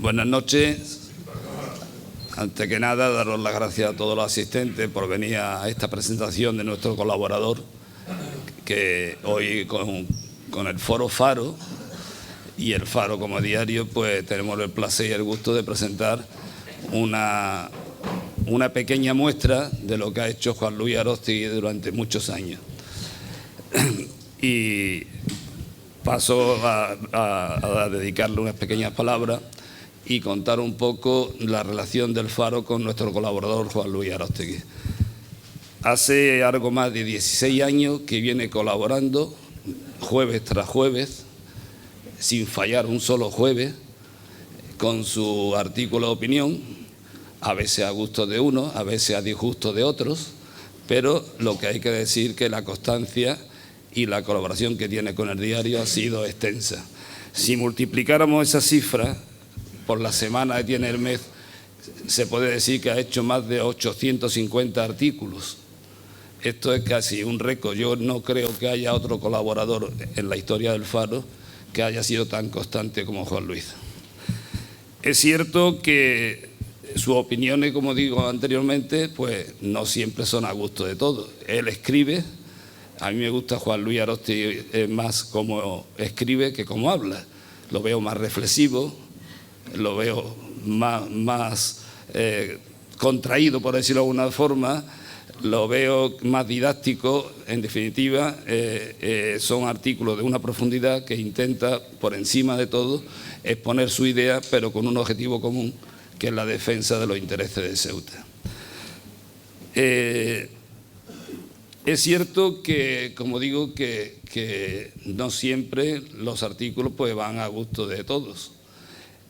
Buenas noches. Antes que nada, daros las gracias a todos los asistentes por venir a esta presentación de nuestro colaborador, que hoy con el Foro Faro y el Faro como diario, pues tenemos el placer y el gusto de presentar una pequeña muestra de lo que ha hecho Juan Luis Aróstegui durante muchos años. Y paso a dedicarle unas pequeñas palabras y contar un poco la relación del Faro con nuestro colaborador Juan Luis Aróstegui. Hace algo más de 16 años que viene colaborando jueves tras jueves, sin fallar un solo jueves, con su artículo de opinión, a veces a gusto de unos, a veces a disgusto de otros, pero lo que hay que decir que la constancia y la colaboración que tiene con el diario ha sido extensa. Si multiplicáramos esa cifra por la semana que tiene el mes, se puede decir que ha hecho más de 850 artículos. Esto es casi un récord. Yo no creo que haya otro colaborador en la historia del Faro que haya sido tan constante como Juan Luis. Es cierto que sus opiniones, como digo anteriormente, pues no siempre son a gusto de todos. Él escribe. A mí me gusta Juan Luis Aróstegui más como escribe que como habla. Lo veo más reflexivo, lo veo más contraído, por decirlo de alguna forma, lo veo más didáctico. En definitiva, son artículos de una profundidad que intenta, por encima de todo, exponer su idea, pero con un objetivo común, que es la defensa de los intereses de Ceuta. Es cierto que, como digo, que no siempre los artículos pues van a gusto de todos.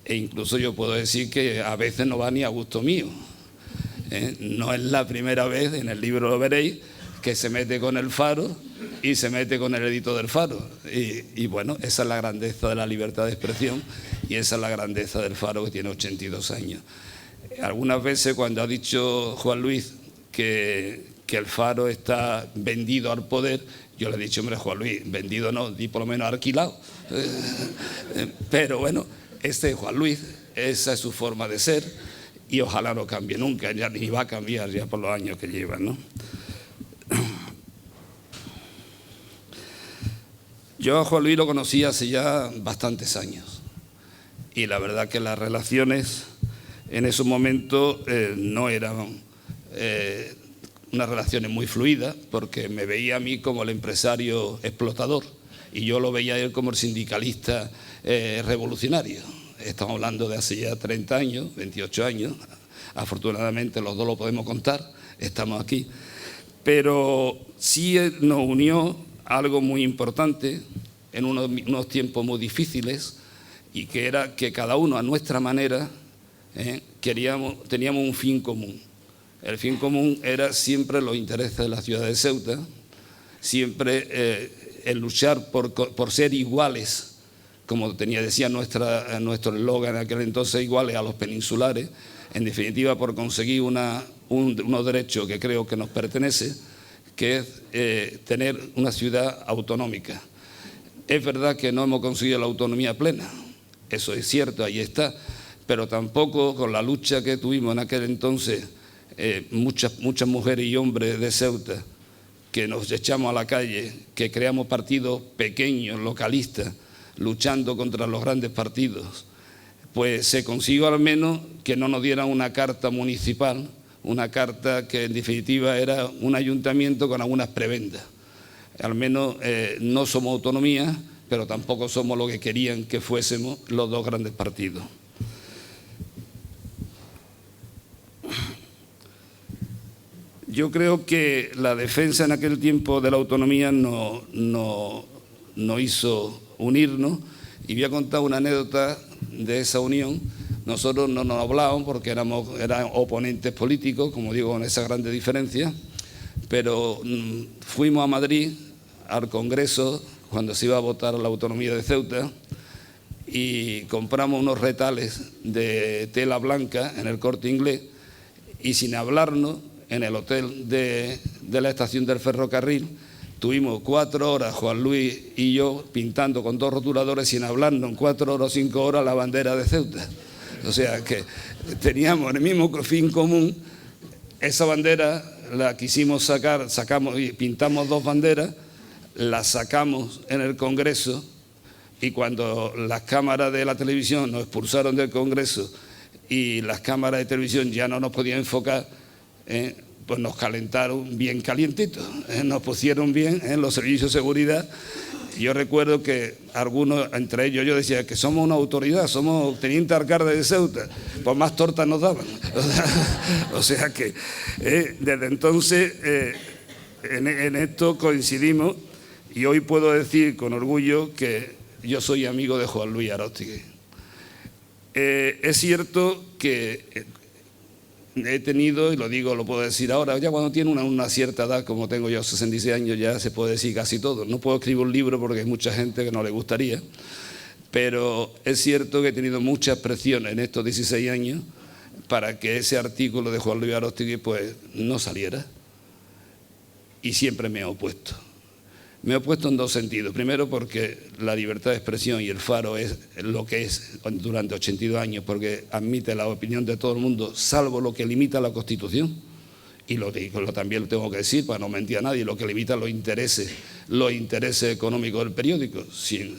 E incluso yo puedo decir que a veces no va ni a gusto mío. No es la primera vez, en el libro lo veréis, que se mete con el Faro y se mete con el edito del Faro. Y bueno, esa es la grandeza de la libertad de expresión y esa es la grandeza del Faro, que tiene 82 años. Algunas veces cuando ha dicho Juan Luis que el Faro está vendido al poder, yo le he dicho, hombre, Juan Luis, vendido no, di por lo menos alquilado. Pero bueno, este es Juan Luis, esa es su forma de ser y ojalá no cambie nunca, ya ni va a cambiar ya por los años que lleva, ¿no? Yo a Juan Luis lo conocí hace ya bastantes años y la verdad que las relaciones en esos momentos no eran unas relaciones muy fluidas, porque me veía a mí como el empresario explotador y yo lo veía a él como el sindicalista revolucionario. Estamos hablando de hace ya 30 años, 28 años, afortunadamente los dos lo podemos contar, estamos aquí, pero sí nos unió algo muy importante en unos tiempos muy difíciles, y que era que cada uno a nuestra manera teníamos un fin común. El fin común era siempre los intereses de la ciudad de Ceuta, siempre el luchar por ser iguales, como decía nuestro eslogan en aquel entonces, iguales a los peninsulares, en definitiva por conseguir unos derechos que creo que nos pertenece, que es tener una ciudad autonómica. Es verdad que no hemos conseguido la autonomía plena, eso es cierto, ahí está, pero tampoco con la lucha que tuvimos en aquel entonces, muchas mujeres y hombres de Ceuta, que nos echamos a la calle, que creamos partidos pequeños, localistas, luchando contra los grandes partidos, pues se consiguió al menos que no nos dieran una carta municipal, una carta que en definitiva era un ayuntamiento con algunas prebendas. Al menos no somos autonomía, pero tampoco somos lo que querían que fuésemos los dos grandes partidos. Yo creo que la defensa en aquel tiempo de la autonomía nos hizo unirnos, y voy a contar una anécdota de esa unión. Nosotros no nos hablábamos porque eran oponentes políticos, como digo, con esa grande diferencia, pero fuimos a Madrid al Congreso cuando se iba a votar la autonomía de Ceuta y compramos unos retales de tela blanca en el Corte Inglés, y sin hablarnos, en el hotel de la estación del ferrocarril, tuvimos 4 horas, Juan Luis y yo, pintando con 2 rotuladores sin hablarnos, en 4 horas o 5 horas, la bandera de Ceuta. O sea que teníamos el mismo fin común. Esa bandera la quisimos sacar, sacamos y pintamos 2 banderas, las sacamos en el Congreso, y cuando las cámaras de la televisión nos expulsaron del Congreso y las cámaras de televisión ya no nos podían enfocar, pues nos calentaron bien calientitos, nos pusieron bien en los servicios de seguridad. Yo recuerdo que algunos, entre ellos yo decía que somos una autoridad, somos teniente alcalde de Ceuta, pues más tortas nos daban. O sea que desde entonces en esto coincidimos, y hoy puedo decir con orgullo que yo soy amigo de Juan Luis Aróstegui. Es cierto que he tenido, y lo digo, lo puedo decir ahora, ya cuando tiene una cierta edad, como tengo yo 66 años, ya se puede decir casi todo. No puedo escribir un libro porque hay mucha gente que no le gustaría, pero es cierto que he tenido muchas presiones en estos 16 años para que ese artículo de Juan Luis Aróstegui pues no saliera, y siempre me he opuesto. Me he opuesto en 2 sentidos. Primero, porque la libertad de expresión y el Faro es lo que es durante 82 años, porque admite la opinión de todo el mundo, salvo lo que limita la Constitución. Y también lo tengo que decir, para no mentir a nadie, lo que limita los intereses económicos del periódico. Sin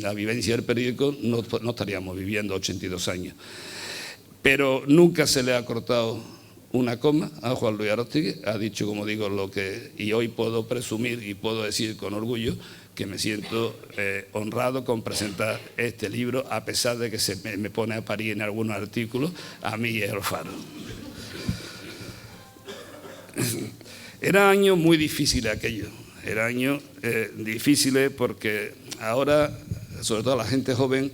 la vivencia del periódico no estaríamos viviendo 82 años. Pero nunca se le ha cortado una coma a Juan Luis Aróstegui. Ha dicho, como digo, lo que... Y hoy puedo presumir y puedo decir con orgullo que me siento honrado con presentar este libro, a pesar de que se me pone a parir en algunos artículos a mí y al Faro. Era años muy difíciles aquello. Era años difíciles porque ahora, sobre todo la gente joven,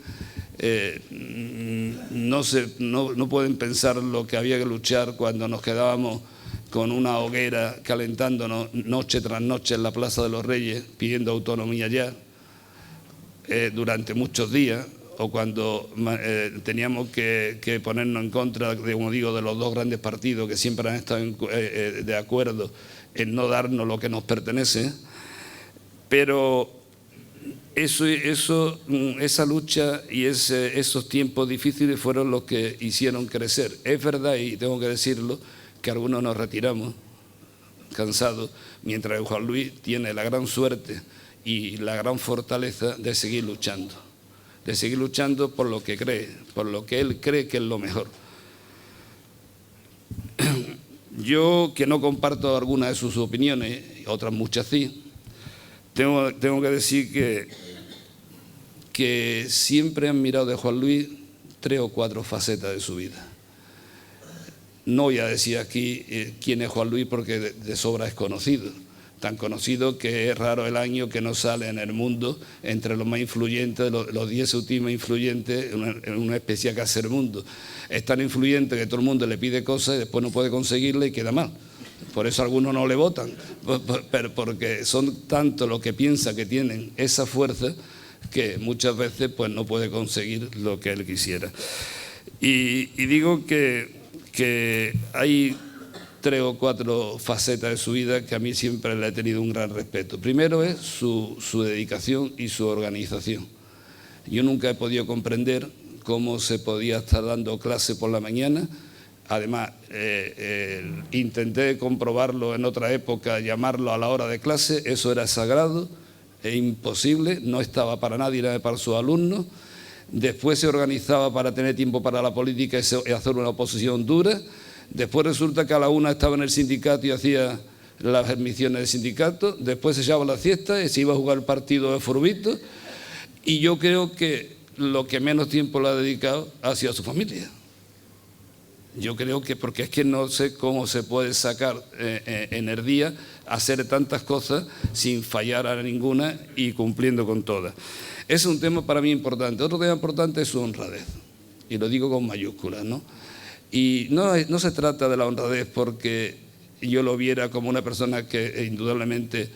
no pueden pensar lo que había que luchar cuando nos quedábamos con una hoguera calentándonos noche tras noche en la Plaza de los Reyes pidiendo autonomía ya durante muchos días, o cuando teníamos que ponernos en contra, como digo, de los 2 grandes partidos que siempre han estado de acuerdo en no darnos lo que nos pertenece. Pero esa lucha y esos tiempos difíciles fueron los que hicieron crecer. Es verdad, y tengo que decirlo, que algunos nos retiramos cansados, mientras que Juan Luis tiene la gran suerte y la gran fortaleza de seguir luchando por lo que cree, por lo que él cree que es lo mejor. Yo, que no comparto algunas de sus opiniones, otras muchas sí, tengo que decir que siempre han mirado de Juan Luis 3 o 4 facetas de su vida. No voy a decir aquí quién es Juan Luis porque de sobra es conocido. Tan conocido que es raro el año que no sale en el mundo entre los más influyentes, los 10 últimos influyentes, en una especie que hace el mundo. Es tan influyente que todo el mundo le pide cosas y después no puede conseguirle y queda mal. Por eso algunos no le votan, porque son tantos los que piensan que tienen esa fuerza que muchas veces pues no puede conseguir lo que él quisiera. Y digo que hay 3 o 4 facetas de su vida que a mí siempre le he tenido un gran respeto. Primero es su dedicación y su organización. Yo nunca he podido comprender cómo se podía estar dando clase por la mañana. Además, intenté comprobarlo en otra época, llamarlo a la hora de clase, eso era sagrado, es imposible, no estaba para nadie, era para sus alumnos. Después se organizaba para tener tiempo para la política y hacer una oposición dura. Después resulta que a la 1 estaba en el sindicato y hacía las misiones del sindicato. Después se echaba la siesta y se iba a jugar el partido de Furbito. Y yo creo que lo que menos tiempo le ha dedicado ha sido a su familia. Yo creo que, porque es que no sé cómo se puede sacar energía, hacer tantas cosas sin fallar a ninguna y cumpliendo con todas. Es un tema para mí importante. Otro tema importante es su honradez, y lo digo con mayúsculas, ¿no? Y no se trata de la honradez porque yo lo viera como una persona que indudablemente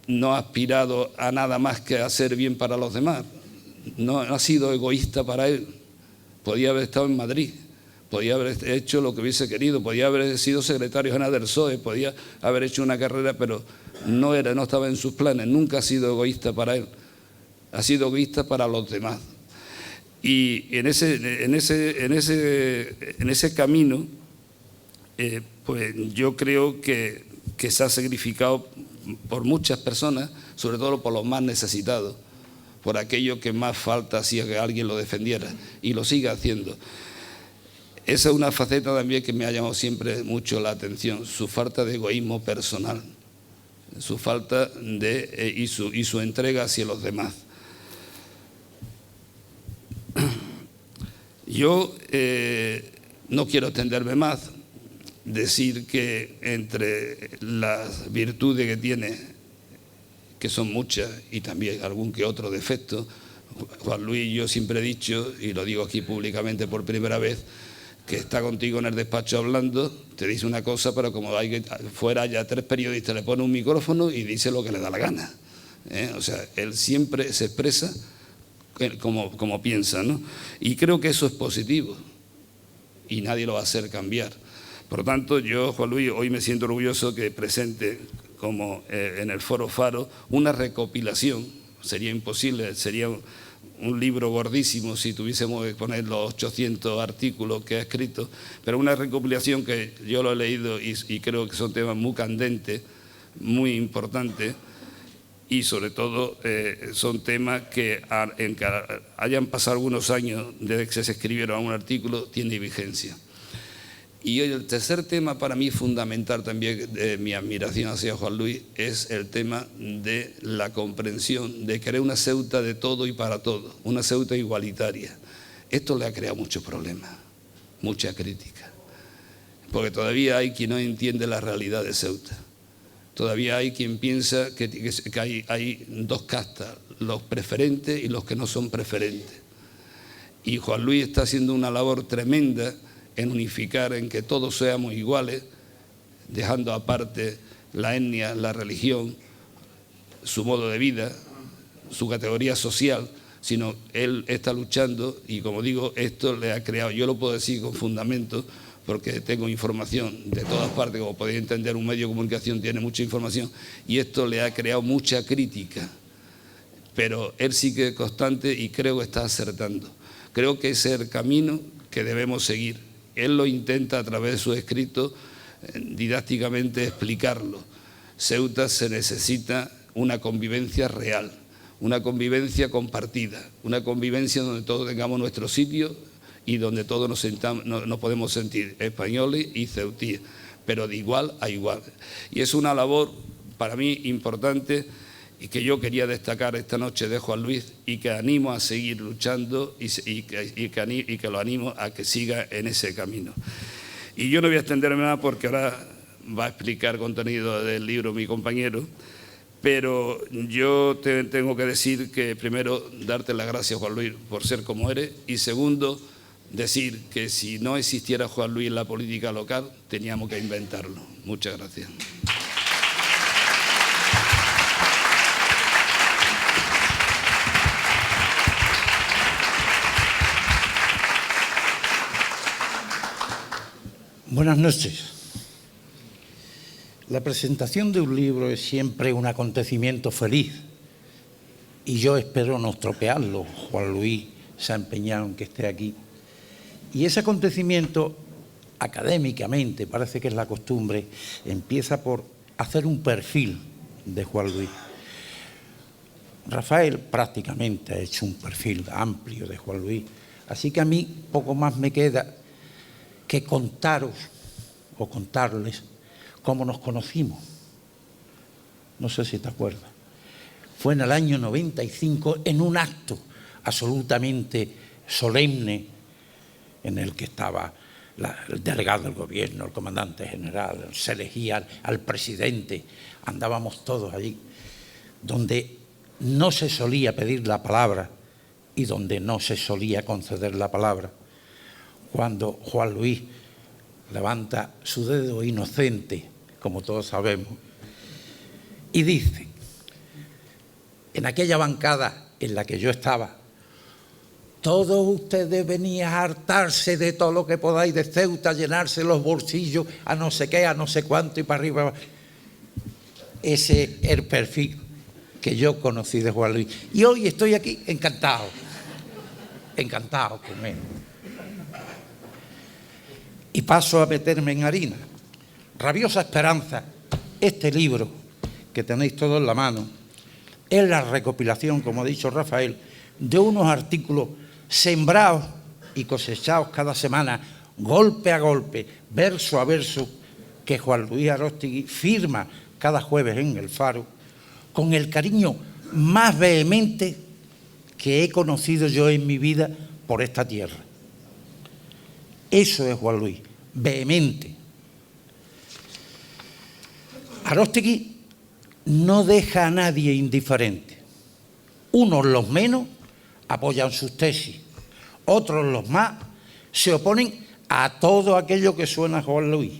no ha aspirado a nada más que a hacer bien para los demás. No ha sido egoísta para él. Podía haber estado en Madrid, podía haber hecho lo que hubiese querido, podía haber sido secretario general del PSOE, podía haber hecho una carrera, pero no estaba en sus planes. Nunca ha sido egoísta para él, ha sido egoísta para los demás. Y en ese camino, pues yo creo que se ha sacrificado por muchas personas, sobre todo por los más necesitados, por aquello que más falta hacía que alguien lo defendiera, y lo sigue haciendo. Esa es una faceta también que me ha llamado siempre mucho la atención, su falta de egoísmo personal, su falta de y su entrega hacia los demás. Yo no quiero extenderme más, decir que entre las virtudes que tiene, que son muchas, y también algún que otro defecto, Juan Luis, yo siempre he dicho, y lo digo aquí públicamente por primera vez, que está contigo en el despacho hablando, te dice una cosa, pero como hay que, fuera ya 3 periodistas, le pone un micrófono y dice lo que le da la gana. O sea, él siempre se expresa como piensa, ¿no? Y creo que eso es positivo y nadie lo va a hacer cambiar. Por lo tanto, yo, Juan Luis, hoy me siento orgulloso que presente como en el Foro Faro una recopilación. Sería imposible, sería un libro gordísimo si tuviésemos que poner los 800 artículos que ha escrito, pero una recopilación que yo lo he leído y creo que son temas muy candentes, muy importantes, y sobre todo son temas que hayan pasado algunos años desde que se escribieron un artículo, tiene vigencia. Y el tercer tema para mí fundamental también de mi admiración hacia Juan Luis es el tema de la comprensión, de querer una Ceuta de todo y para todo, una Ceuta igualitaria. Esto le ha creado muchos problemas, mucha crítica, porque todavía hay quien no entiende la realidad de Ceuta. Todavía hay quien piensa que hay 2 castas, los preferentes y los que no son preferentes. Y Juan Luis está haciendo una labor tremenda en unificar, en que todos seamos iguales, dejando aparte la etnia, la religión, su modo de vida, su categoría social, sino él está luchando y, como digo, esto le ha creado, yo lo puedo decir con fundamento, porque tengo información de todas partes, como podéis entender, un medio de comunicación tiene mucha información, y esto le ha creado mucha crítica, pero él sigue constante y creo que está acertando. Creo que ese es el camino que debemos seguir. Él lo intenta a través de sus escritos didácticamente explicarlo. Ceuta se necesita una convivencia real, una convivencia compartida, una convivencia donde todos tengamos nuestro sitio y donde todos nos podemos sentir españoles y ceutíes, pero de igual a igual. Y es una labor para mí importante y que yo quería destacar esta noche de Juan Luis y que animo a seguir luchando y que lo animo a que siga en ese camino. Y yo no voy a extenderme más porque ahora va a explicar contenido del libro mi compañero, pero yo tengo que decir que primero darte las gracias, Juan Luis, por ser como eres, y segundo, decir que si no existiera Juan Luis en la política local, teníamos que inventarlo. Muchas gracias. Buenas noches. La presentación de un libro es siempre un acontecimiento feliz y yo espero no estropearlo. Juan Luis se ha empeñado en que esté aquí. Y ese acontecimiento, académicamente, parece que es la costumbre, empieza por hacer un perfil de Juan Luis. Rafael prácticamente ha hecho un perfil amplio de Juan Luis, así que a mí poco más me queda que contaros o contarles cómo nos conocimos. No sé si te acuerdas. Fue en el año 95 en un acto absolutamente solemne en el que estaba el delegado del gobierno, el comandante general, se elegía al presidente, andábamos todos allí, donde no se solía pedir la palabra y donde no se solía conceder la palabra. Cuando Juan Luis levanta su dedo inocente, como todos sabemos, y dice, en aquella bancada en la que yo estaba, todos ustedes venís a hartarse de todo lo que podáis de Ceuta, llenarse los bolsillos a no sé qué, a no sé cuánto y para arriba. Ese es el perfil que yo conocí de Juan Luis. Y hoy estoy aquí encantado. encantado con él. Y paso a meterme en harina. Rabiosa Esperanza, este libro que tenéis todos en la mano, es la recopilación, como ha dicho Rafael, de unos artículos sembrados y cosechados cada semana, golpe a golpe, verso a verso, que Juan Luis Aróstegui firma cada jueves en El Faro, con el cariño más vehemente que he conocido yo en mi vida por esta tierra. Eso es Juan Luis, vehemente. Aróstegui no deja a nadie indiferente. Unos, los menos, apoyan sus tesis. Otros, los más, se oponen a todo aquello que suena a Juan Luis.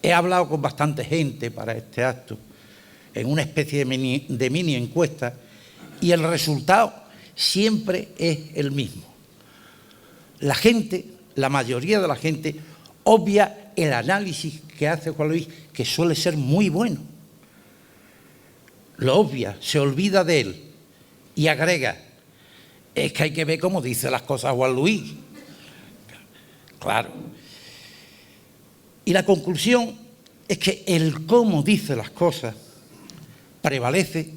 He hablado con bastante gente para este acto, en una especie de mini encuesta, y el resultado siempre es el mismo. La gente, la mayoría de la gente, obvia el análisis que hace Juan Luis, que suele ser muy bueno. Lo obvia, se olvida de él y agrega: es que hay que ver cómo dice las cosas Juan Luis. Claro. Y la conclusión es que el cómo dice las cosas prevalece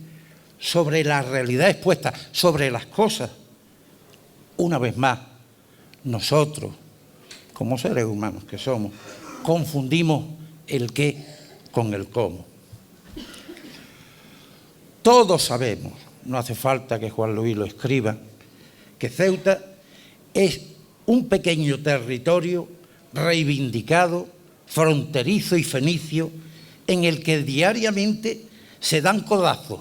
sobre la realidad expuesta, sobre las cosas. Una vez más, nosotros, como seres humanos que somos, confundimos el qué con el cómo. Todos sabemos, no hace falta que Juan Luis lo escriba, que Ceuta es un pequeño territorio reivindicado, fronterizo y fenicio, en el que diariamente se dan codazos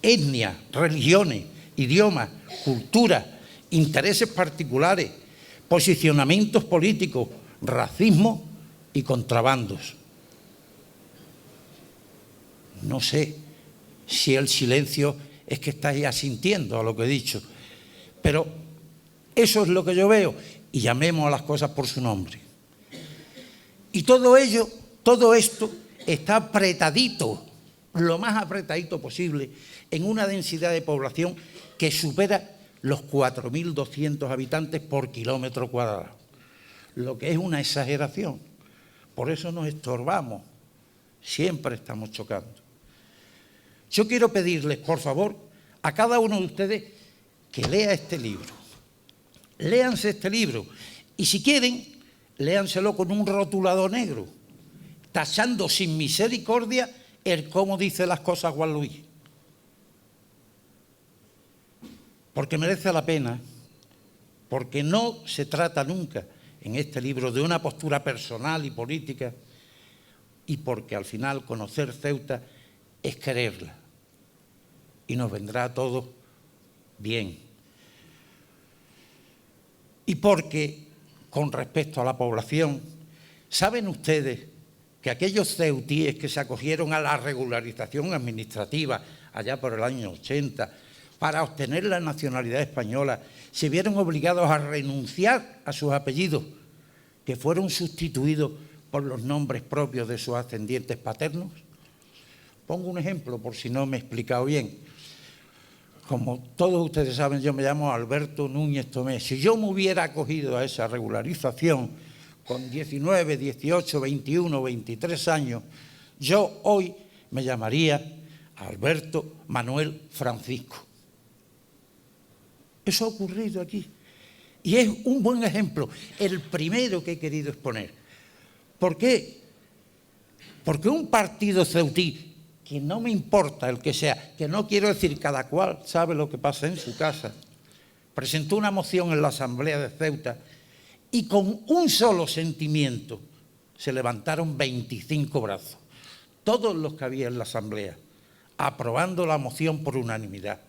etnias, religiones, idiomas, culturas, intereses particulares, posicionamientos políticos, racismo y contrabandos. No sé si el silencio es que estáis asintiendo a lo que he dicho, pero eso es lo que yo veo, y llamemos a las cosas por su nombre. Y todo ello, todo esto está apretadito, lo más apretadito posible, en una densidad de población que supera los 4.200 habitantes por kilómetro cuadrado, lo que es una exageración. Por eso nos estorbamos, siempre estamos chocando. Yo quiero pedirles, por favor, a cada uno de ustedes que lea este libro. Léanse este libro y, si quieren, léanselo con un rotulador negro, tachando sin misericordia el cómo dice las cosas Juan Luis. Porque merece la pena, porque no se trata nunca en este libro de una postura personal y política, y porque al final conocer Ceuta es quererla y nos vendrá a todos bien. Y porque, con respecto a la población, ¿saben ustedes que aquellos ceutíes que se acogieron a la regularización administrativa allá por el año 80 para obtener la nacionalidad española se vieron obligados a renunciar a sus apellidos, que fueron sustituidos por los nombres propios de sus ascendientes paternos? Pongo un ejemplo por si no me he explicado bien. Como todos ustedes saben, yo me llamo Alberto Núñez Tomé. Si yo me hubiera acogido a esa regularización con 19, 18, 21, 23 años, yo hoy me llamaría Alberto Manuel Francisco. Eso ha ocurrido aquí. Y es un buen ejemplo, el primero que he querido exponer. ¿Por qué? Porque un partido ceutí, que no me importa el que sea, que no quiero decir, cada cual sabe lo que pasa en su casa, presentó una moción en la Asamblea de Ceuta y con un solo sentimiento se levantaron 25 brazos, todos los que había en la Asamblea, aprobando la moción por unanimidad.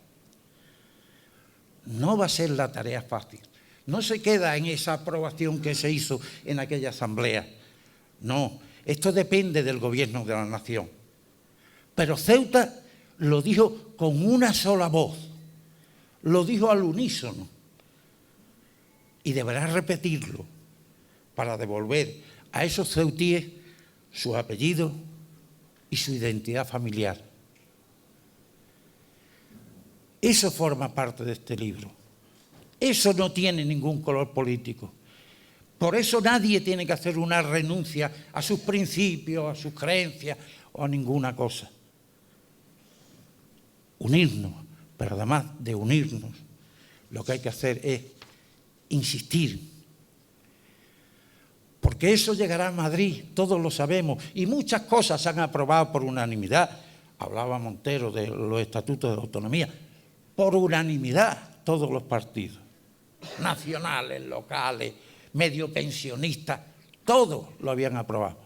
No va a ser la tarea fácil. No se queda en esa aprobación que se hizo en aquella Asamblea. No, esto depende del gobierno de la nación. Pero Ceuta lo dijo con una sola voz, lo dijo al unísono, y deberá repetirlo para devolver a esos ceutíes sus apellidos y su identidad familiar. Eso forma parte de este libro. Eso no tiene ningún color político. Por eso nadie tiene que hacer una renuncia a sus principios, a sus creencias o a ninguna cosa. Unirnos, pero además de unirnos, lo que hay que hacer es insistir. Porque eso llegará a Madrid, todos lo sabemos, y muchas cosas se han aprobado por unanimidad. Hablaba Montero de los estatutos de autonomía. Por unanimidad, todos los partidos, nacionales, locales, medio pensionistas, todos lo habían aprobado.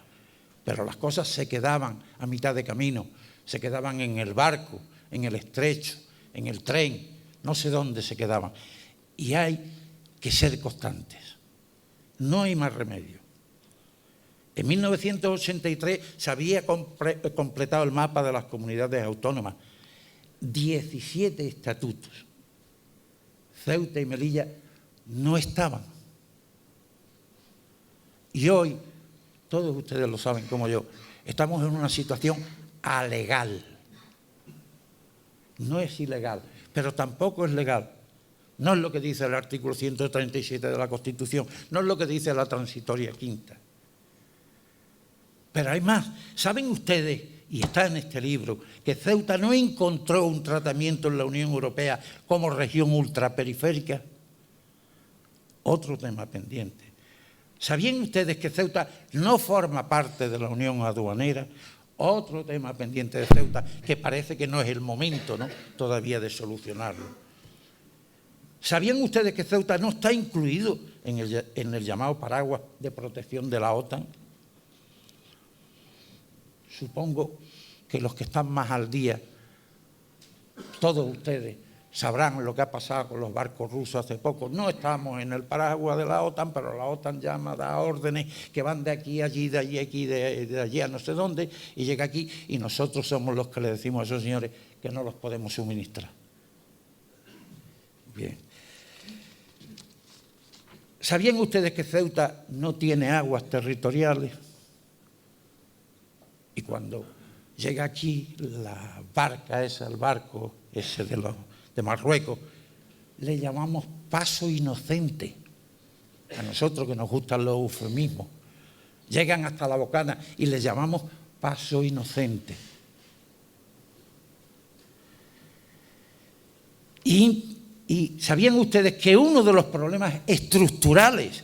Pero las cosas se quedaban a mitad de camino, se quedaban en el barco, en el estrecho, en el tren, no sé dónde se quedaban. Y hay que ser constantes, no hay más remedio. En 1983 se había completado el mapa de las comunidades autónomas, 17 estatutos. Ceuta y Melilla no estaban. Y hoy, todos ustedes lo saben como yo, estamos en una situación alegal. No es ilegal, pero tampoco es legal. No es lo que dice el artículo 137 de la Constitución, no es lo que dice la transitoria quinta. Pero hay más. ¿Saben ustedes, y está en este libro, que Ceuta no encontró un tratamiento en la Unión Europea como región ultraperiférica? Otro tema pendiente. ¿Sabían ustedes que Ceuta no forma parte de la Unión Aduanera? Otro tema pendiente de Ceuta, que parece que no es el momento, ¿no?, todavía de solucionarlo. ¿Sabían ustedes que Ceuta no está incluido en el llamado paraguas de protección de la OTAN? Supongo que los que están más al día, todos ustedes, sabrán lo que ha pasado con los barcos rusos hace poco. No estamos en el paraguas de la OTAN, pero la OTAN llama, da órdenes que van de aquí a allí, de allí a aquí, de allí a no sé dónde, y llega aquí, y nosotros somos los que le decimos a esos señores que no los podemos suministrar. Bien. ¿Sabían ustedes que Ceuta no tiene aguas territoriales? Y cuando llega aquí la barca esa, el barco ese de Marruecos, le llamamos paso inocente. A nosotros que nos gustan los eufemismos. Llegan hasta la bocana y les llamamos paso inocente. Y ¿sabían ustedes que uno de los problemas estructurales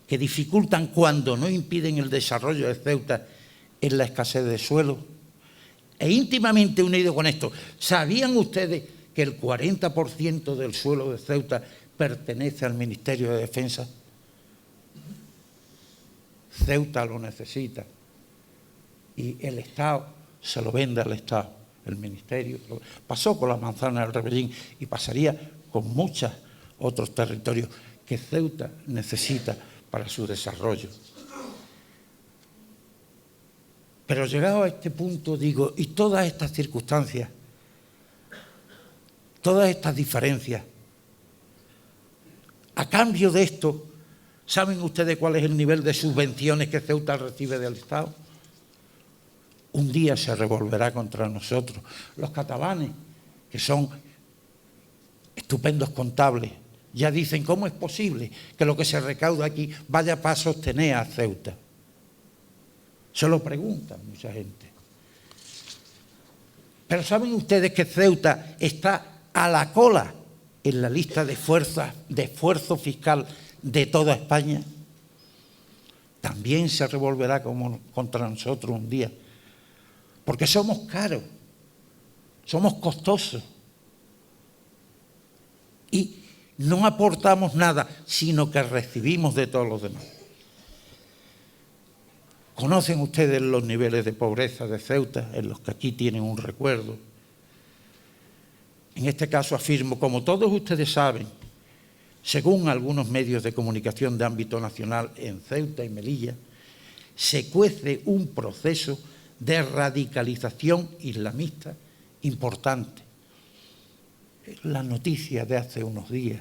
que dificultan cuando no impiden el desarrollo de Ceuta es la escasez de suelo? E íntimamente unido con esto, ¿sabían ustedes que el 40% del suelo de Ceuta pertenece al Ministerio de Defensa? Ceuta lo necesita y el Estado se lo vende al Estado. El Ministerio pasó con la manzana del Rebellín y pasaría con muchos otros territorios que Ceuta necesita para su desarrollo. Pero llegado a este punto digo, y todas estas circunstancias, todas estas diferencias, a cambio de esto, ¿saben ustedes cuál es el nivel de subvenciones que Ceuta recibe del Estado? Un día se revolverá contra nosotros. Los catalanes, que son estupendos contables, ya dicen, ¿cómo es posible que lo que se recauda aquí vaya para sostener a Ceuta? Se lo preguntan mucha gente. Pero ¿saben ustedes que Ceuta está a la cola en la lista de esfuerzo fiscal de toda España? También se revolverá contra nosotros un día. Porque somos caros, somos costosos y no aportamos nada, sino que recibimos de todos los demás. ¿Conocen ustedes los niveles de pobreza de Ceuta, en los que aquí tienen un recuerdo? En este caso afirmo, como todos ustedes saben, según algunos medios de comunicación de ámbito nacional, en Ceuta y Melilla se cuece un proceso de radicalización islamista importante. La noticia de hace unos días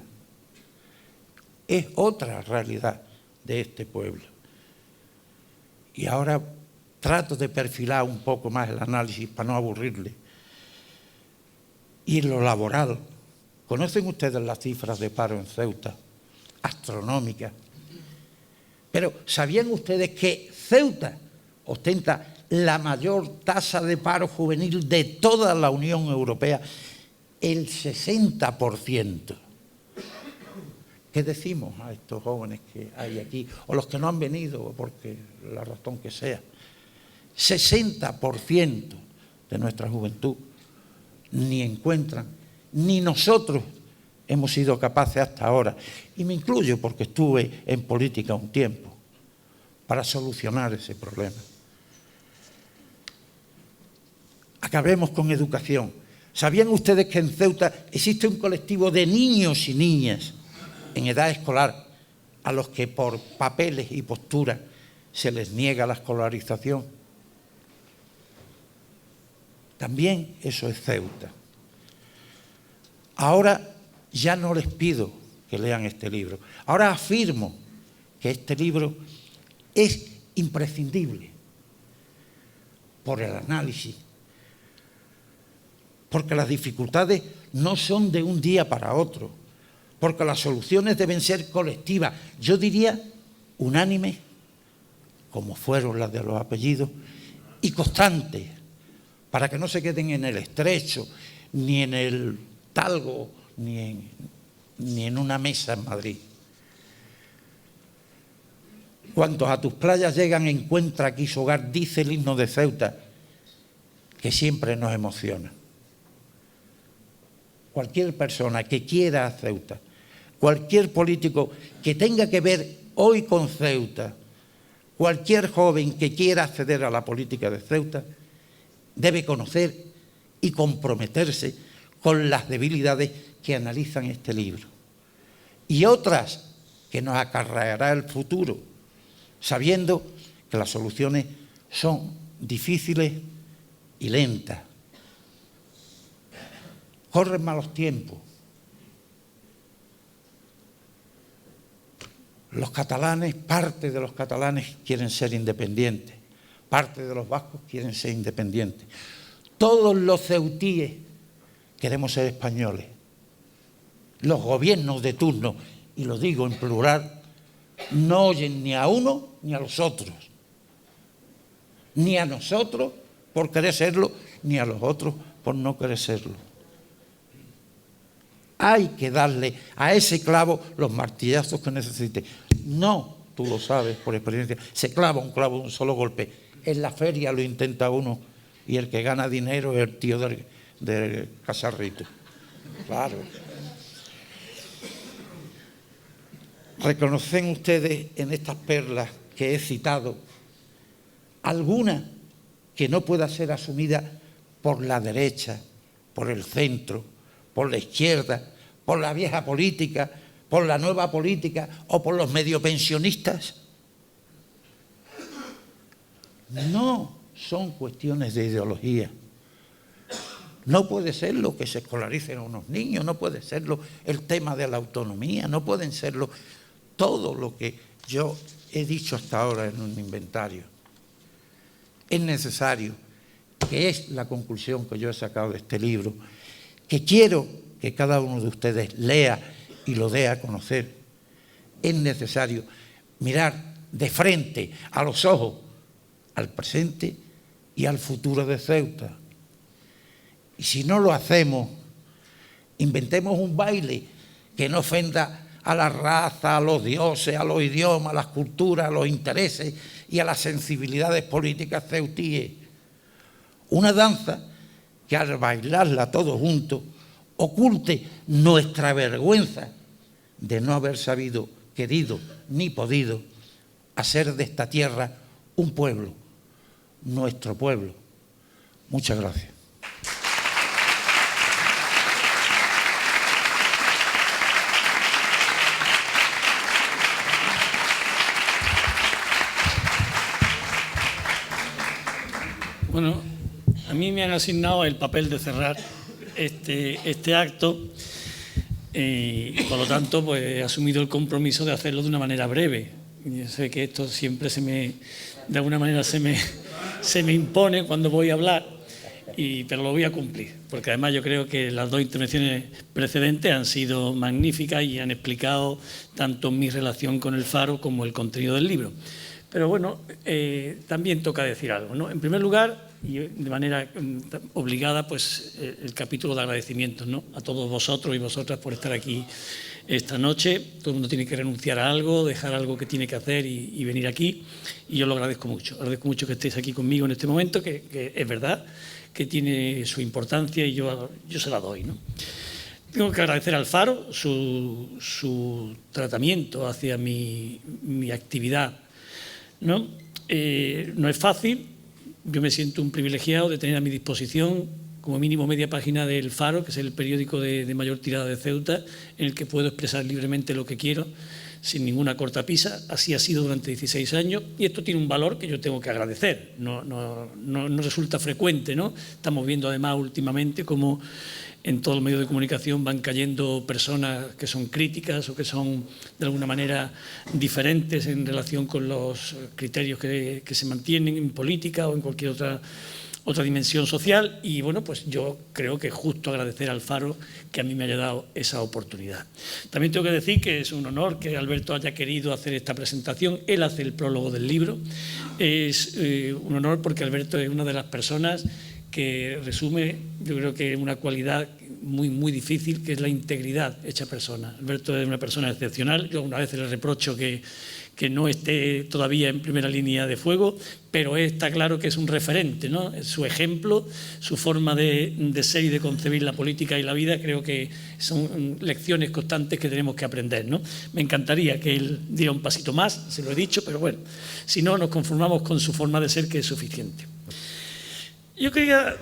es otra realidad de este pueblo. Y ahora trato de perfilar un poco más el análisis para no aburrirle. Y en lo laboral, ¿Conocen ustedes las cifras de paro en Ceuta? Astronómicas. Pero ¿sabían ustedes que Ceuta ostenta la mayor tasa de paro juvenil de toda la Unión Europea? El 60%. ¿Qué decimos a estos jóvenes que hay aquí? O los que no han venido, porque la razón que sea. 60% de nuestra juventud ni encuentran, ni nosotros hemos sido capaces hasta ahora, y me incluyo porque estuve en política un tiempo, para solucionar ese problema. Acabemos con educación. ¿Sabían ustedes que en Ceuta existe un colectivo de niños y niñas en edad escolar a los que por papeles y postura se les niega la escolarización? También eso es Ceuta. Ahora ya no les pido que lean este libro. Ahora afirmo que este libro es imprescindible por el análisis, porque las dificultades no son de un día para otro, porque las soluciones deben ser colectivas, yo diría unánimes, como fueron las de los apellidos, y constantes, para que no se queden en el estrecho, ni en el talgo, ni en una mesa en Madrid. Cuantos a tus playas llegan, encuentra aquí su hogar, dice el himno de Ceuta, que siempre nos emociona. Cualquier persona que quiera a Ceuta, cualquier político que tenga que ver hoy con Ceuta, cualquier joven que quiera acceder a la política de Ceuta, debe conocer y comprometerse con las debilidades que analizan este libro y otras que nos acarreará el futuro, sabiendo que las soluciones son difíciles y lentas. Corren malos tiempos. Los catalanes, parte de los catalanes quieren ser independientes, parte de los vascos quieren ser independientes. Todos los ceutíes queremos ser españoles. Los gobiernos de turno, y lo digo en plural, no oyen ni a uno ni a los otros. Ni a nosotros por querer serlo, ni a los otros por no querer serlo. Hay que darle a ese clavo los martillazos que necesite. No, tú lo sabes por experiencia, se clava un clavo de un solo golpe. En la feria lo intenta uno y el que gana dinero es el tío del cacharrito. Claro. ¿Reconocen ustedes en estas perlas que he citado alguna que no pueda ser asumida por la derecha, por el centro, por la izquierda, por la vieja política, por la nueva política o por los mediopensionistas? No son cuestiones de ideología. No puede serlo que se escolaricen a unos niños, no puede serlo el tema de la autonomía, no pueden serlo todo lo que yo he dicho hasta ahora en un inventario. Es necesario, que es la conclusión que yo he sacado de este libro, que quiero que cada uno de ustedes lea y lo dé a conocer. Es necesario mirar de frente, a los ojos, al presente y al futuro de Ceuta. Y si no lo hacemos, inventemos un baile que no ofenda a la raza, a los dioses, a los idiomas, a las culturas, a los intereses y a las sensibilidades políticas ceutíes. Una danza que al bailarla todos juntos oculte nuestra vergüenza de no haber sabido, querido ni podido hacer de esta tierra un pueblo, nuestro pueblo. Muchas gracias. Bueno, a mí me han asignado el papel de cerrar este acto y por lo tanto pues he asumido el compromiso de hacerlo de una manera breve. Yo sé que esto siempre de alguna manera se me impone cuando voy a hablar pero lo voy a cumplir, porque además yo creo que las dos intervenciones precedentes han sido magníficas y han explicado tanto mi relación con el Faro como el contenido del libro. Pero bueno, también toca decir algo, ¿no? En primer lugar, y de manera obligada, pues el capítulo de agradecimientos, ¿no? A todos vosotros y vosotras por estar aquí esta noche. Todo el mundo tiene que renunciar a algo, dejar algo que tiene que hacer y venir aquí. Y yo lo agradezco mucho. Agradezco mucho que estéis aquí conmigo en este momento, que es verdad que tiene su importancia y yo se la doy, ¿no? Tengo que agradecer al Faro su tratamiento hacia mi actividad, ¿no? No es fácil. Yo me siento un privilegiado de tener a mi disposición como mínimo media página del Faro, que es el periódico de mayor tirada de Ceuta, en el que puedo expresar libremente lo que quiero, sin ninguna cortapisa. Así ha sido durante 16 años y esto tiene un valor que yo tengo que agradecer. No resulta frecuente, ¿no? Estamos viendo además últimamente cómo en todos los medios de comunicación van cayendo personas que son críticas o que son de alguna manera diferentes en relación con los criterios que se mantienen en política o en cualquier otra dimensión social. Y bueno, pues yo creo que es justo agradecer al Faro que a mí me haya dado esa oportunidad. También tengo que decir que es un honor que Alberto haya querido hacer esta presentación. Él hace el prólogo del libro. Es un honor porque Alberto es una de las personas que resume, yo creo que una cualidad muy difícil, que es la integridad hecha persona. Alberto es una persona excepcional. Yo una vez le reprocho que no esté todavía en primera línea de fuego, pero está claro que es un referente, ¿no? Su ejemplo, su forma de ser y de concebir la política y la vida, creo que son lecciones constantes que tenemos que aprender, ¿no? Me encantaría que él diera un pasito más, se lo he dicho, pero bueno, si no, nos conformamos con su forma de ser, que es suficiente. Yo quería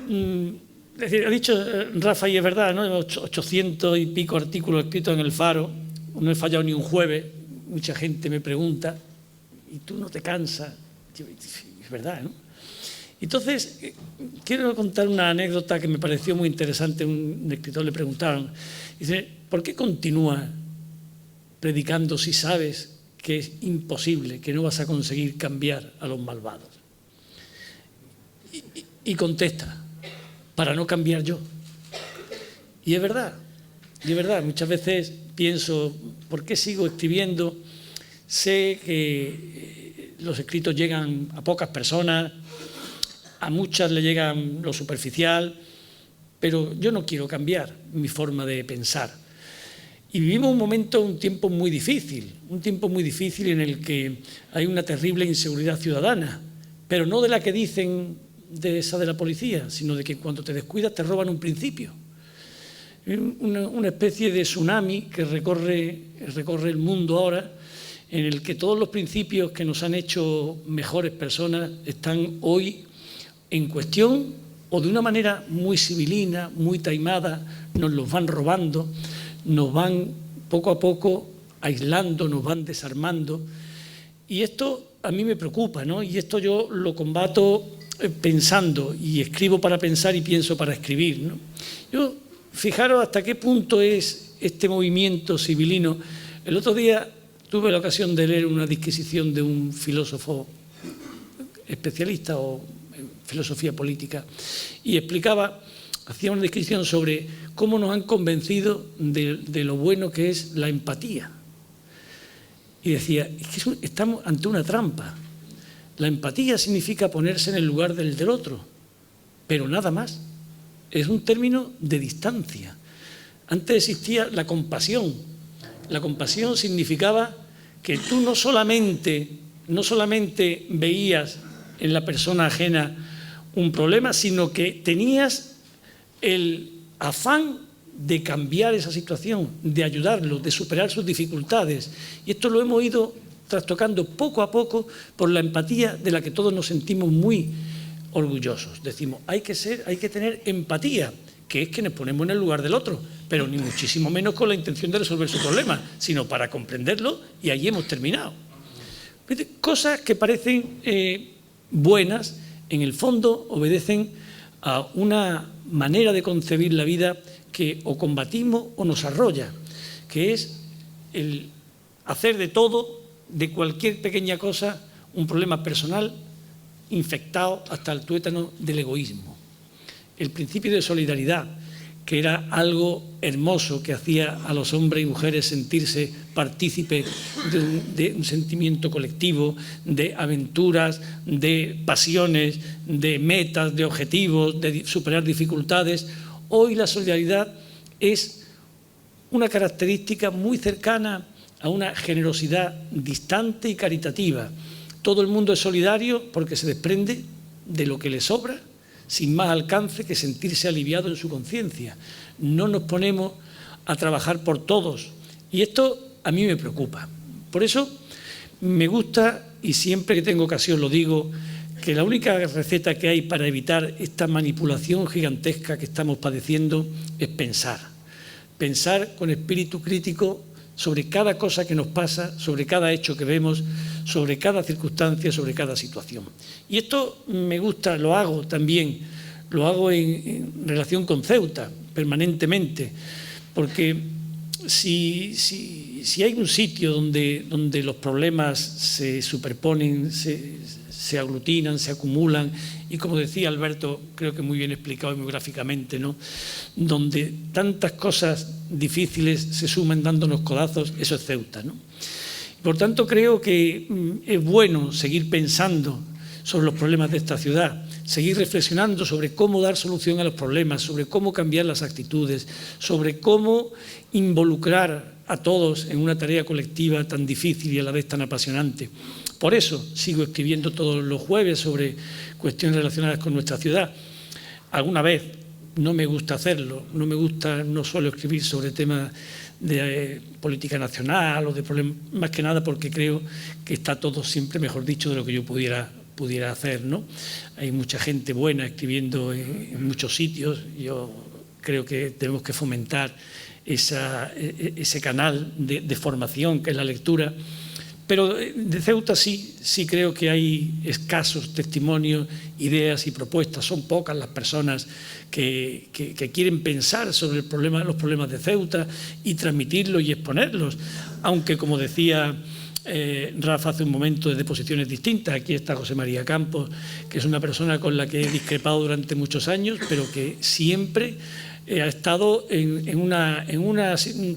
decir, ha dicho Rafa, y es verdad, ¿no? 800 y pico artículos escritos en el Faro, no he fallado ni un jueves. Mucha gente me pregunta, ¿y tú no te cansas? Es verdad, ¿no? Entonces, quiero contar una anécdota que me pareció muy interesante. Un escritor le preguntaron, dice, ¿por qué continúas predicando si sabes que es imposible, que no vas a conseguir cambiar a los malvados? Y contesta, para no cambiar yo. Y es verdad, muchas veces pienso, ¿por qué sigo escribiendo? Sé que los escritos llegan a pocas personas, a muchas le llegan lo superficial, pero yo no quiero cambiar mi forma de pensar. Y vivimos un tiempo muy difícil en el que hay una terrible inseguridad ciudadana, pero no de la que dicen de esa de la policía, sino de que cuando te descuidas te roban un principio. Una especie de tsunami que recorre el mundo ahora, en el que todos los principios que nos han hecho mejores personas están hoy en cuestión, o de una manera muy civilina, muy taimada, nos los van robando, nos van poco a poco aislando, nos van desarmando. Y esto a mí me preocupa, ¿no? Y esto yo lo combato pensando, y escribo para pensar y pienso para escribir, ¿no? Fijaros hasta qué punto es este movimiento civilino. El otro día tuve la ocasión de leer una disquisición de un filósofo especialista en filosofía política y hacía una disquisición sobre cómo nos han convencido de lo bueno que es la empatía. Y decía, es que estamos ante una trampa. La empatía significa ponerse en el lugar del otro, pero nada más. Es un término de distancia. Antes existía la compasión. La compasión significaba que tú no solamente veías en la persona ajena un problema, sino que tenías el afán de cambiar esa situación, de ayudarlo, de superar sus dificultades. Y esto lo hemos ido trastocando poco a poco por la empatía de la que todos nos sentimos muy orgullosos. Decimos, hay que tener empatía, que es que nos ponemos en el lugar del otro, pero ni muchísimo menos con la intención de resolver su problema, sino para comprenderlo, y allí hemos terminado. Cosas que parecen buenas, en el fondo obedecen a una manera de concebir la vida que o combatimos o nos arrolla, que es el hacer de todo, de cualquier pequeña cosa, un problema personal infectado hasta el tuétano del egoísmo. el principio de solidaridad, que era algo hermoso que hacía a los hombres y mujeres sentirse partícipes de un sentimiento colectivo, de aventuras, de pasiones, de metas, de objetivos, de superar dificultades. Hoy la solidaridad es una característica muy cercana a una generosidad distante y caritativa. Todo el mundo es solidario porque se desprende de lo que le sobra, sin más alcance que sentirse aliviado en su conciencia. No nos ponemos a trabajar por todos y esto a mí me preocupa. Por eso me gusta, y siempre que tengo ocasión lo digo, que la única receta que hay para evitar esta manipulación gigantesca que estamos padeciendo es pensar. Pensar con espíritu crítico sobre cada cosa que nos pasa, sobre cada hecho que vemos, sobre cada circunstancia, sobre cada situación. Y esto me gusta, lo hago también, lo hago en relación con Ceuta, permanentemente, porque si hay un sitio donde los problemas se superponen, se aglutinan, se acumulan, y como decía Alberto, creo que muy bien explicado y muy gráficamente, ¿no?, donde tantas cosas difíciles se suman dándonos codazos, eso es Ceuta, ¿no? Por tanto, creo que es bueno seguir pensando sobre los problemas de esta ciudad, seguir reflexionando sobre cómo dar solución a los problemas, sobre cómo cambiar las actitudes, sobre cómo involucrar a todos en una tarea colectiva tan difícil y a la vez tan apasionante. Por eso sigo escribiendo todos los jueves sobre cuestiones relacionadas con nuestra ciudad. Alguna vez no me gusta hacerlo, no suelo escribir sobre temas de política nacional o de problemas, más que nada porque creo que está todo siempre mejor dicho de lo que yo pudiera hacer, ¿no? Hay mucha gente buena escribiendo en muchos sitios. Yo creo que tenemos que fomentar ese canal de formación que es la lectura. Pero de Ceuta sí creo que hay escasos testimonios, ideas y propuestas. Son pocas las personas que quieren pensar sobre los problemas de Ceuta y transmitirlos y exponerlos. Aunque, como decía Rafa hace un momento, desde posiciones distintas. Aquí está José María Campos, que es una persona con la que he discrepado durante muchos años, pero que siempre ha estado en una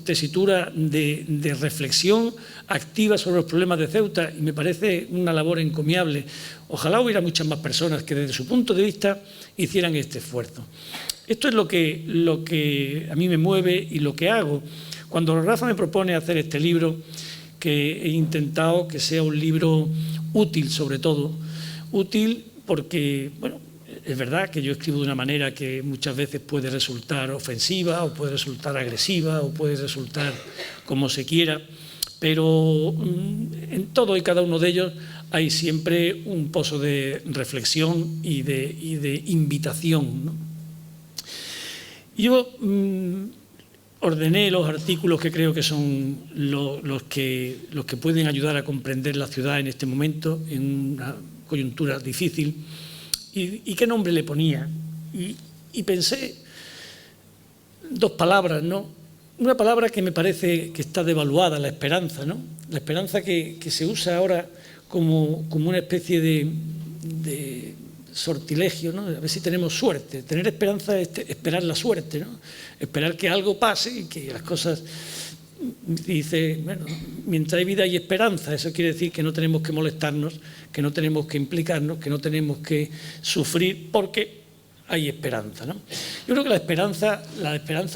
tesitura de reflexión activa sobre los problemas de Ceuta, y me parece una labor encomiable. Ojalá hubiera muchas más personas que desde su punto de vista hicieran este esfuerzo. Esto es lo que a mí me mueve y lo que hago. Cuando Rafa me propone hacer este libro, que he intentado que sea un libro útil, sobre todo, útil porque, bueno, es verdad que yo escribo de una manera que muchas veces puede resultar ofensiva o puede resultar agresiva o puede resultar como se quiera, pero en todo y cada uno de ellos hay siempre un pozo de reflexión y de invitación, ¿no? Yo ordené los artículos que creo que son los que pueden ayudar a comprender la ciudad en este momento, en una coyuntura difícil. ¿Y qué nombre le ponía? Y pensé dos palabras, ¿no? Una palabra que me parece que está devaluada, la esperanza, ¿no? La esperanza que se usa ahora como una especie de sortilegio, ¿no? A ver si tenemos suerte. Tener esperanza es esperar la suerte, ¿no? Esperar que algo pase y que las cosas... Dice, bueno, mientras hay vida hay esperanza. Eso quiere decir que no tenemos que molestarnos, que no tenemos que implicarnos, que no tenemos que sufrir porque hay esperanza, ¿no? Yo creo que la esperanza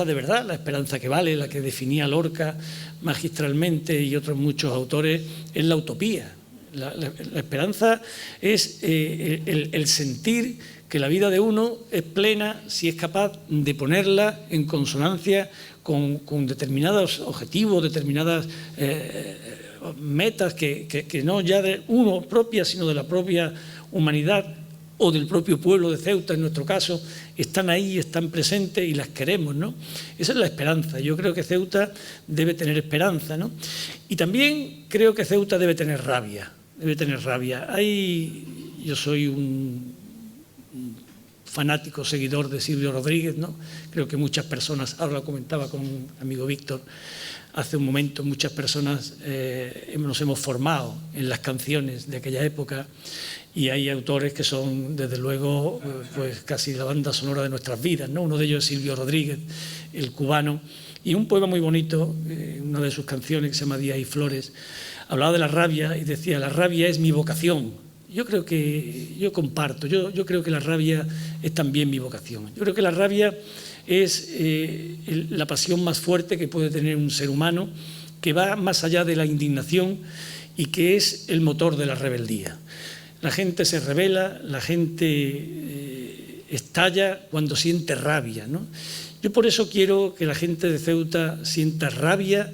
de verdad, la esperanza que vale, la que definía Lorca magistralmente y otros muchos autores, es la utopía. La esperanza es el sentir que la vida de uno es plena si es capaz de ponerla en consonancia con determinados objetivos, determinadas metas que no ya de uno propia, sino de la propia humanidad o del propio pueblo de Ceuta, en nuestro caso, están ahí, están presentes y las queremos, ¿no? Esa es la esperanza. Yo creo que Ceuta debe tener esperanza, ¿no? Y también creo que Ceuta debe tener rabia. Yo soy un fanático seguidor de Silvio Rodríguez, ¿no? Creo que muchas personas, ahora lo comentaba con un amigo Víctor, hace un momento muchas personas nos hemos formado en las canciones de aquella época y hay autores que son, desde luego, pues casi la banda sonora de nuestras vidas, ¿no? Uno de ellos es Silvio Rodríguez, el cubano, y un poema muy bonito, una de sus canciones que se llama Días y Flores, hablaba de la rabia y decía: la rabia es mi vocación. Yo creo que, yo comparto, yo creo que la rabia es también mi vocación. Yo creo que la rabia es la pasión más fuerte que puede tener un ser humano, que va más allá de la indignación y que es el motor de la rebeldía. La gente se rebela, la gente estalla cuando siente rabia, ¿no? Yo por eso quiero que la gente de Ceuta sienta rabia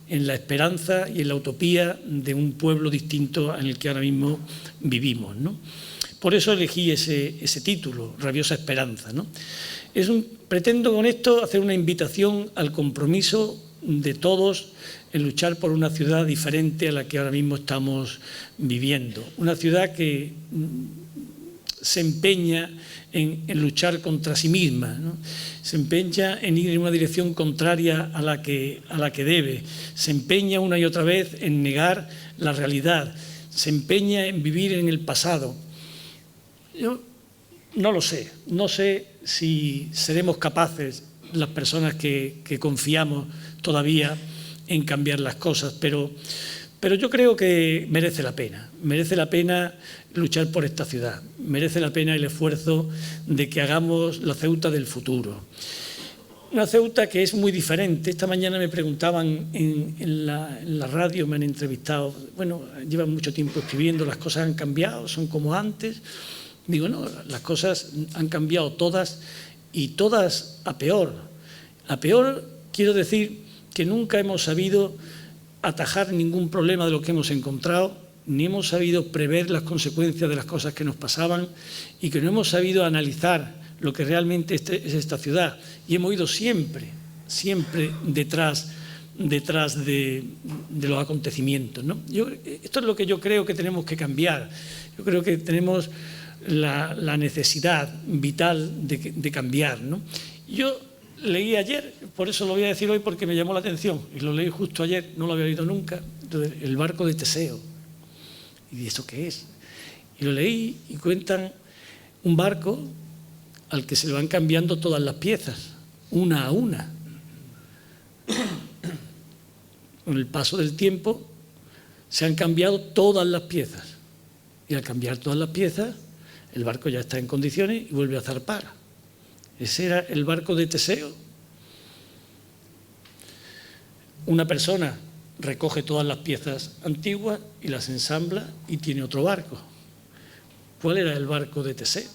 en la esperanza y en la utopía de un pueblo distinto en el que ahora mismo vivimos, ¿no? Por eso elegí ese título, Rabiosa Esperanza, ¿no? Pretendo con esto hacer una invitación al compromiso de todos en luchar por una ciudad diferente a la que ahora mismo estamos viviendo. Una ciudad que se empeña en luchar contra sí misma, ¿no? Se empeña en ir en una dirección contraria a la que debe, se empeña una y otra vez en negar la realidad, se empeña en vivir en el pasado. Yo no lo sé, no sé si seremos capaces, las personas que confiamos todavía en cambiar las cosas, pero yo creo que merece la pena luchar por esta ciudad, merece la pena el esfuerzo de que hagamos la Ceuta del futuro. Una Ceuta que es muy diferente. Esta mañana me preguntaban en la radio, me han entrevistado, bueno, llevan mucho tiempo escribiendo, las cosas han cambiado, son como antes. Digo, no, las cosas han cambiado todas y todas a peor. A peor quiero decir que nunca hemos sabido atajar ningún problema de lo que hemos encontrado, ni hemos sabido prever las consecuencias de las cosas que nos pasaban y que no hemos sabido analizar lo que realmente es esta ciudad. Y hemos ido siempre detrás de los acontecimientos, ¿no? Esto es lo que yo creo que tenemos que cambiar. Yo creo que tenemos la necesidad vital de cambiar, ¿no? Yo leí ayer, por eso lo voy a decir hoy porque me llamó la atención, y lo leí justo ayer, no lo había leído nunca, el barco de Teseo. ¿Y eso qué es? Y lo leí y cuentan un barco al que se le van cambiando todas las piezas, una a una. Con el paso del tiempo se han cambiado todas las piezas. Y al cambiar todas las piezas, el barco ya está en condiciones y vuelve a zarpar. Ese era el barco de Teseo. Una persona recoge todas las piezas antiguas y las ensambla y tiene otro barco. ¿Cuál era el barco de Teseo?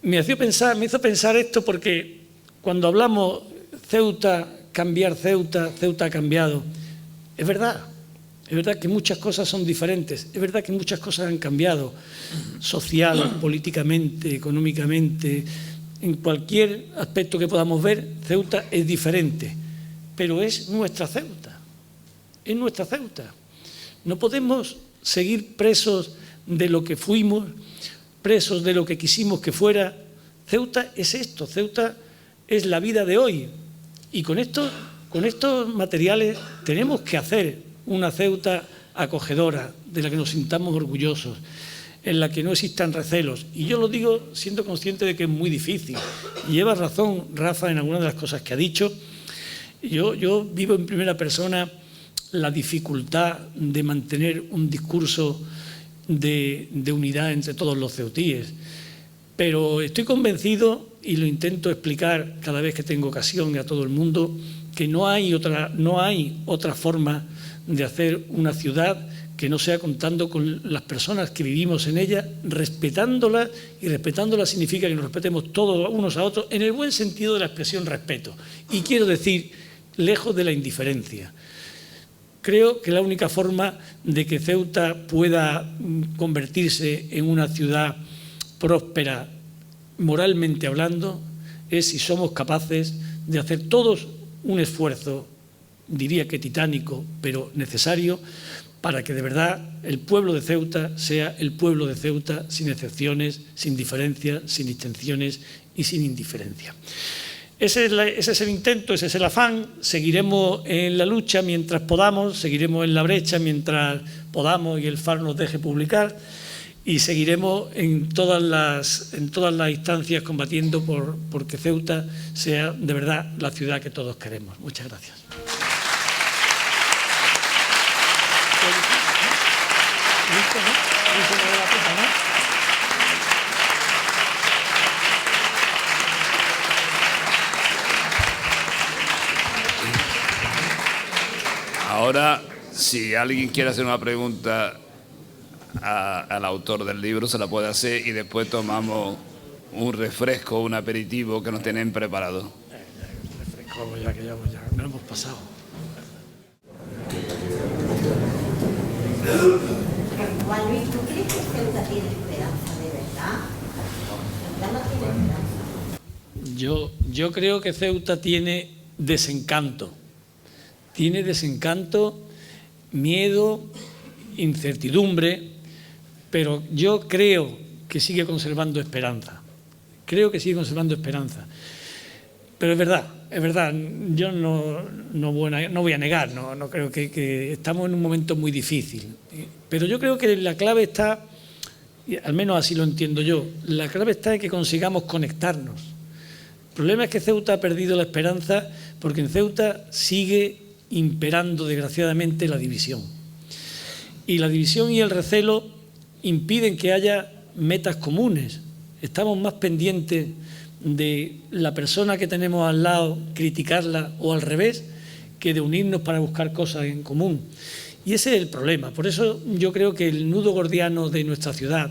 Me hizo pensar esto porque cuando hablamos Ceuta, cambiar Ceuta, Ceuta ha cambiado, es verdad que muchas cosas son diferentes, es verdad que muchas cosas han cambiado, social, políticamente, económicamente, en cualquier aspecto que podamos ver, Ceuta es diferente, pero es nuestra Ceuta, es nuestra Ceuta. No podemos seguir presos de lo que fuimos, presos de lo que quisimos que fuera. Ceuta es esto, Ceuta es la vida de hoy. Y con estos materiales tenemos que hacer una Ceuta acogedora, de la que nos sintamos orgullosos, en la que no existan recelos. Y yo lo digo siendo consciente de que es muy difícil. Y lleva razón Rafa en algunas de las cosas que ha dicho. Yo vivo en primera persona la dificultad de mantener un discurso de unidad entre todos los ceutíes. Pero estoy convencido, y lo intento explicar cada vez que tengo ocasión y a todo el mundo, que no hay otra forma de hacer una ciudad que no sea contando con las personas que vivimos en ella, respetándolas, y respetándolas significa que nos respetemos todos unos a otros, en el buen sentido de la expresión respeto. Y quiero decir, lejos de la indiferencia. Creo que la única forma de que Ceuta pueda convertirse en una ciudad próspera, moralmente hablando, es si somos capaces de hacer todos un esfuerzo, diría que titánico, pero necesario, para que de verdad el pueblo de Ceuta sea el pueblo de Ceuta, sin excepciones, sin diferencias, sin distinciones y sin indiferencia. Ese es el intento, ese es el afán. Seguiremos en la lucha mientras podamos, seguiremos en la brecha mientras podamos y el Faro nos deje publicar, y seguiremos en todas las instancias combatiendo porque Ceuta sea de verdad la ciudad que todos queremos. Muchas gracias. Ahora, si alguien quiere hacer una pregunta al autor del libro, se la puede hacer y después tomamos un refresco, un aperitivo que nos tienen preparado. Refresco, vamos ya, que ya no hemos pasado. Juan Luis, ¿tú crees que Ceuta tiene esperanza de verdad? ¿Ceuta no tiene esperanza? Yo creo que Ceuta tiene desencanto. Tiene desencanto, miedo, incertidumbre, pero yo creo que sigue conservando esperanza. Creo que sigue conservando esperanza. Pero es verdad, yo no voy a negar, no creo que estamos en un momento muy difícil. Pero yo creo que la clave está, al menos así lo entiendo yo, la clave está en que consigamos conectarnos. El problema es que Ceuta ha perdido la esperanza porque en Ceuta sigue imperando desgraciadamente la división. Y la división y el recelo impiden que haya metas comunes. Estamos más pendientes de la persona que tenemos al lado, criticarla o al revés, que de unirnos para buscar cosas en común. Y ese es el problema. Por eso yo creo que el nudo gordiano de nuestra ciudad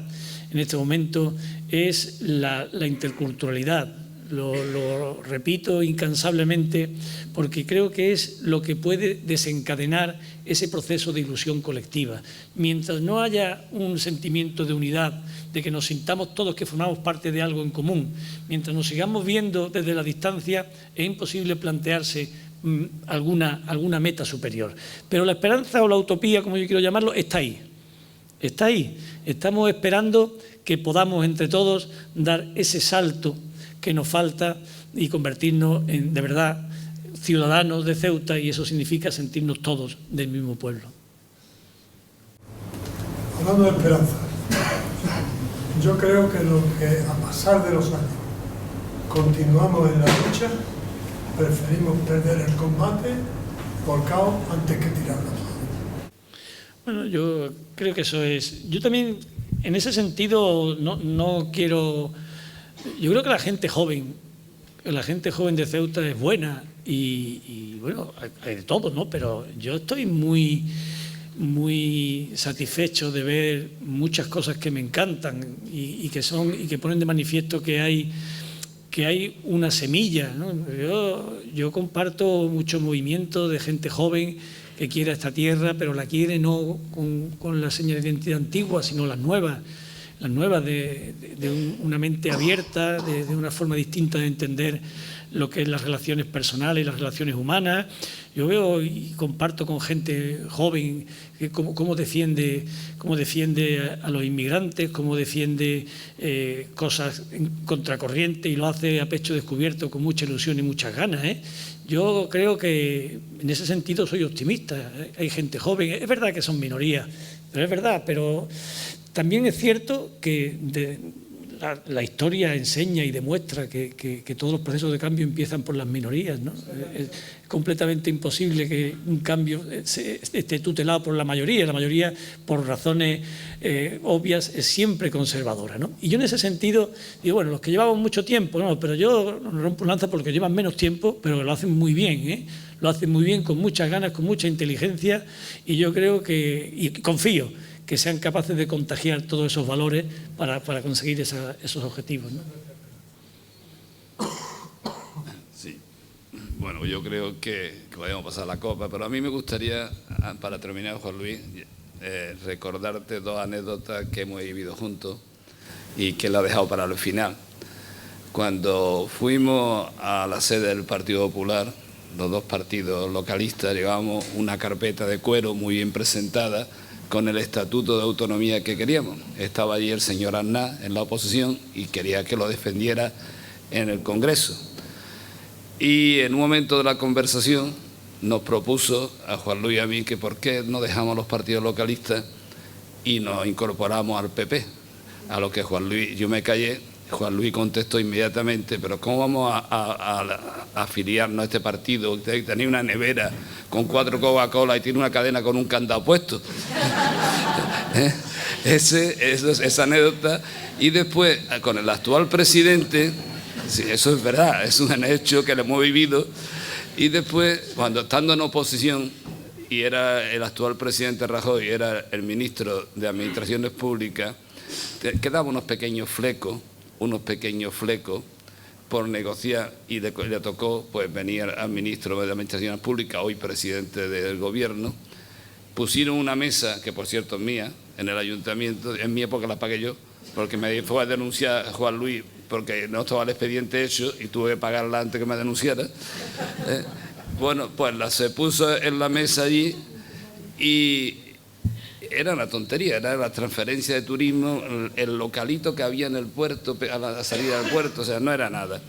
en este momento es la interculturalidad. Lo repito incansablemente porque creo que es lo que puede desencadenar ese proceso de ilusión colectiva. Mientras no haya un sentimiento de unidad, de que nos sintamos todos que formamos parte de algo en común, mientras nos sigamos viendo desde la distancia, es imposible plantearse alguna meta superior. Pero la esperanza o la utopía, como yo quiero llamarlo, está ahí. Está ahí. Estamos esperando que podamos entre todos dar ese salto que nos falta y convertirnos en, de verdad, ciudadanos de Ceuta, y eso significa sentirnos todos del mismo pueblo. Hablando de esperanza, yo creo que a pasar de los años continuamos en la lucha, preferimos perder el combate por caos antes que tirarlo todo. Bueno, yo creo que eso es... Yo también, en ese sentido, no quiero... Yo creo que la gente joven de Ceuta es buena y bueno, hay de todo, ¿no? Pero yo estoy muy satisfecho de ver muchas cosas que me encantan y que ponen de manifiesto que hay una semilla, ¿no? Yo comparto mucho movimiento de gente joven que quiere esta tierra, pero la quiere no con la señal de identidad antigua, sino las nuevas de una mente abierta, de una forma distinta de entender lo que es las relaciones personales y las relaciones humanas. Yo veo y comparto con gente joven cómo defiende a los inmigrantes, cómo defiende cosas en contracorriente y lo hace a pecho descubierto con mucha ilusión y muchas ganas, ¿eh? Yo creo que en ese sentido soy optimista. Hay gente joven, es verdad que son minorías, pero es verdad, pero también es cierto que la historia enseña y demuestra que todos los procesos de cambio empiezan por las minorías, ¿no? Es completamente imposible que un cambio esté tutelado por la mayoría por razones obvias es siempre conservadora, ¿no? Y yo en ese sentido digo, bueno, los que llevamos mucho tiempo, no, pero yo rompo lanza porque llevan menos tiempo, pero lo hacen muy bien, ¿eh? Lo hacen muy bien, con muchas ganas, con mucha inteligencia, y yo creo y confío que sean capaces de contagiar todos esos valores para conseguir esos objetivos, ¿no? Sí. Bueno, yo creo que podemos pasar la copa, pero a mí me gustaría, para terminar, Juan Luis, recordarte dos anécdotas que hemos vivido juntos y que la he dejado para el final. Cuando fuimos a la sede del Partido Popular, los dos partidos localistas, llevábamos una carpeta de cuero muy bien presentada con el estatuto de autonomía que queríamos. Estaba allí el señor Aznar en la oposición y quería que lo defendiera en el Congreso. Y en un momento de la conversación nos propuso a Juan Luis y a mí que por qué no dejamos los partidos localistas y nos incorporamos al PP. A lo que Juan Luis, yo me callé, Juan Luis contestó inmediatamente, pero ¿cómo vamos a afiliarnos a este partido? Usted tenía una nevera con 4 Coca-Cola y tiene una cadena con un candado puesto. Esa anécdota. Y después, con el actual presidente, sí, eso es verdad, es un hecho que lo hemos vivido. Y después, cuando estando en oposición, y era el actual presidente Rajoy, era el ministro de Administraciones Públicas, quedaban unos pequeños flecos por negociar, y le tocó pues venir al ministro de Administraciones Públicas, hoy presidente del gobierno. Pusieron una mesa, que por cierto es mía, en el ayuntamiento, en mi época la pagué yo, porque me fue a denunciar Juan Luis porque no estaba el expediente hecho y tuve que pagarla antes que me denunciara. Bueno, pues se puso en la mesa allí y era una tontería, era la transferencia de turismo, el localito que había en el puerto, a la salida del puerto, o sea, no era nada.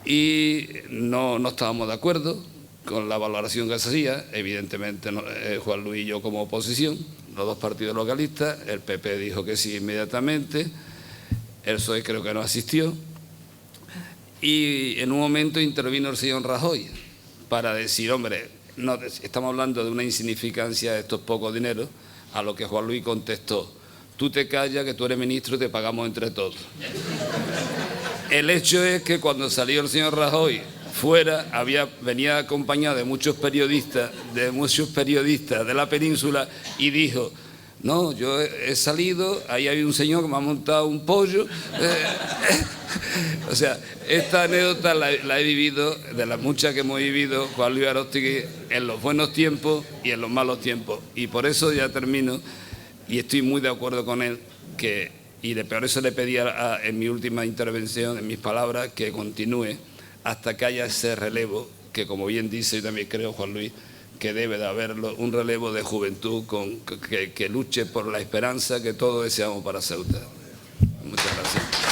Y no estábamos de acuerdo con la valoración que se hacía, evidentemente Juan Luis y yo como oposición, los dos partidos localistas, el PP dijo que sí inmediatamente, el PSOE creo que no asistió, y en un momento intervino el señor Rajoy para decir, hombre, no, estamos hablando de una insignificancia de estos pocos dineros, a lo que Juan Luis contestó, tú te callas que tú eres ministro y te pagamos entre todos. El hecho es que cuando salió el señor Rajoy fuera, venía acompañado de muchos periodistas de la península y dijo, no, yo he salido, ahí hay un señor que me ha montado un pollo. O sea, esta anécdota la he vivido, de las muchas que hemos vivido, Juan Luis Aróstegui, en los buenos tiempos y en los malos tiempos. Y por eso ya termino, y estoy muy de acuerdo con él, por eso le pedí en mi última intervención, en mis palabras, que continúe hasta que haya ese relevo, que como bien dice, y también creo, Juan Luis, que debe de haberlo, un relevo de juventud que luche por la esperanza que todos deseamos para Ceuta. Muchas gracias.